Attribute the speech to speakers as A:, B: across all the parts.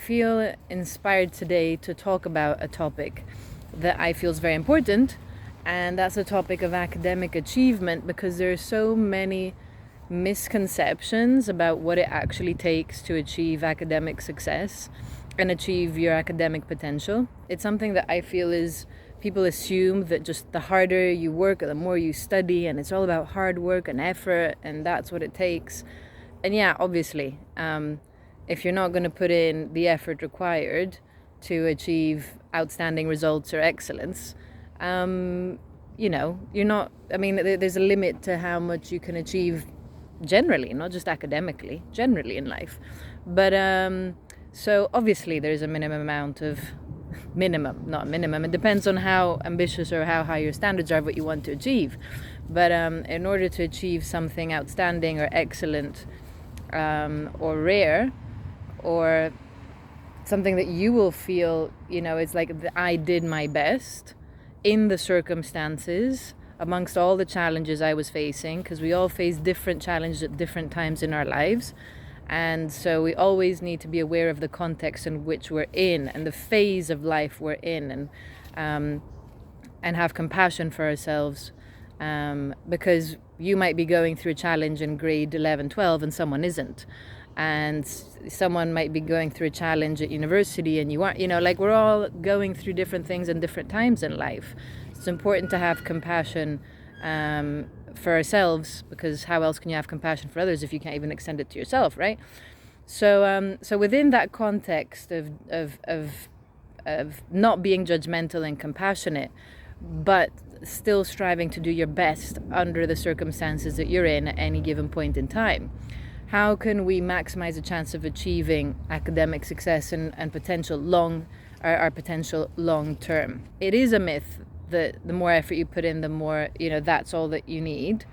A: feel inspired today to talk about a topic that I feel is very important, and that's the topic of academic achievement, because there are so many misconceptions about what it actually takes to achieve academic success and achieve your academic potential. It's something that I feel is people assume that just the harder you work, the more you study, and it's all about hard work and effort, and that's what it takes. And yeah, obviously, if you're not going to put in the effort required to achieve outstanding results or excellence, you're not, there's a limit to how much you can achieve generally, not just academically, generally in life. But so obviously there's a it depends on how ambitious or how high your standards are, what you want to achieve. But in order to achieve something outstanding or excellent, or rare, or something that you will feel, it's like I did my best in the circumstances amongst all the challenges I was facing, because we all face different challenges at different times in our lives. And so we always need to be aware of the context in which we're in and the phase of life we're in, and have compassion for ourselves, because you might be going through a challenge in grade 11, 12 and someone isn't. And someone might be going through a challenge at university and you aren't. We're all going through different things in different times in life. It's important to have compassion for ourselves, because how else can you have compassion for others if you can't even extend it to yourself, right? So within that context of not being judgmental and compassionate, but still striving to do your best under the circumstances that you're in at any given point in time, how can we maximize the chance of achieving academic success and potential our potential long term? It is a myth that the more effort you put in, the more, that's all that you need.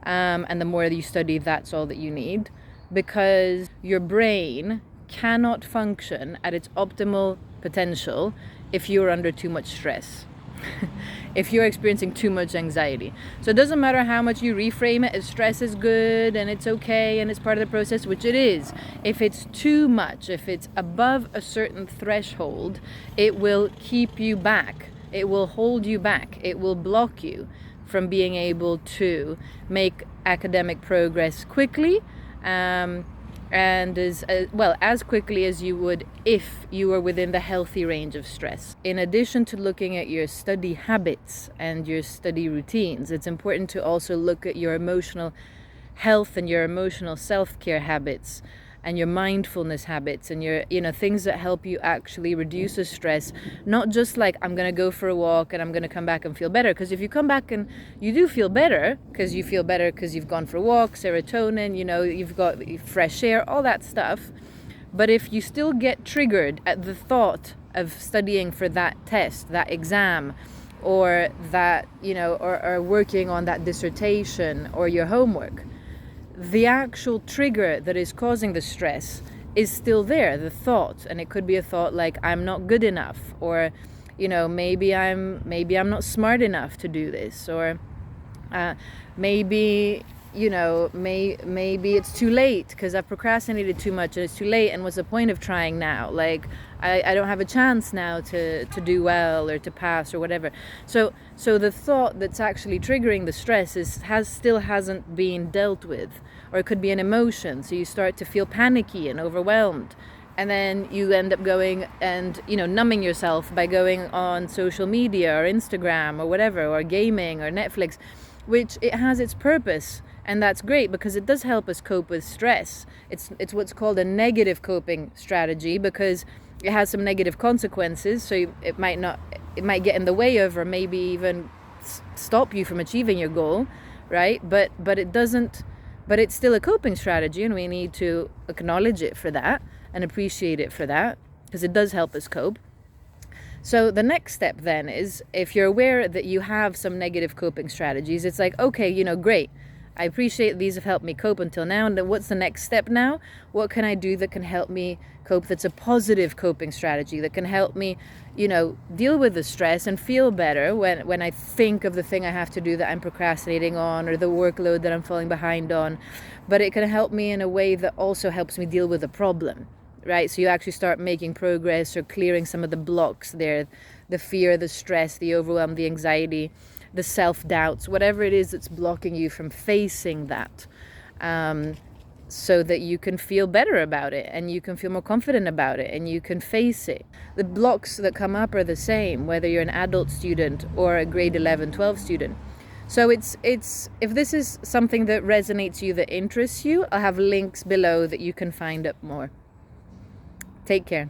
A: And the more you study, that's all that you need. Because your brain cannot function at its optimal potential if you're under too much stress. If you're experiencing too much anxiety. So it doesn't matter how much you reframe it as stress is good and it's okay and it's part of the process, which it is. If it's too much, if it's above a certain threshold, it will keep you back. It will hold you back. It will block you from being able to make academic progress quickly, and as quickly as you would if you were within the healthy range of stress. In addition to looking at your study habits and your study routines, it's important to also look at your emotional health and your emotional self-care habits and your mindfulness habits and your, things that help you actually reduce the stress. Not just like, I'm going to go for a walk and I'm going to come back and feel better. Because if you come back and you do feel better, because you've gone for a walk, serotonin, you've got fresh air, all that stuff. But if you still get triggered at the thought of studying for that test, that exam, or that, or working on that dissertation or your homework, the actual trigger that is causing the stress is still there, the thought. And it could be a thought like, I'm not good enough, or maybe I'm not smart enough to do this, or maybe it's too late because I've procrastinated too much and it's too late, and what's the point of trying now? Like I don't have a chance now to do well or to pass or whatever. So the thought that's actually triggering the stress still hasn't been dealt with. Or it could be an emotion, so you start to feel panicky and overwhelmed, and then you end up going and numbing yourself by going on social media or Instagram or whatever, or gaming or Netflix, which it has its purpose. And that's great because it does help us cope with stress. It's what's called a negative coping strategy, because it has some negative consequences. So it might get in the way of, or maybe even stop you from achieving your goal, right? But it doesn't. But it's still a coping strategy, and we need to acknowledge it for that and appreciate it for that, because it does help us cope. So the next step then is, if you're aware that you have some negative coping strategies, it's like, okay, great. I appreciate these have helped me cope until now. And then what's the next step now? What can I do that can help me cope, that's a positive coping strategy, that can help me, deal with the stress and feel better when I think of the thing I have to do that I'm procrastinating on, or the workload that I'm falling behind on. But it can help me in a way that also helps me deal with the problem. right? So you actually start making progress or clearing some of the blocks there, the fear, the stress, the overwhelm, the anxiety, the self-doubts, whatever it is that's blocking you from facing that, so that you can feel better about it and you can feel more confident about it and you can face it. The blocks that come up are the same, whether you're an adult student or a grade 11, 12 student. So it's if this is something that resonates you, that interests you, I'll have links below that you can find out more. Take care.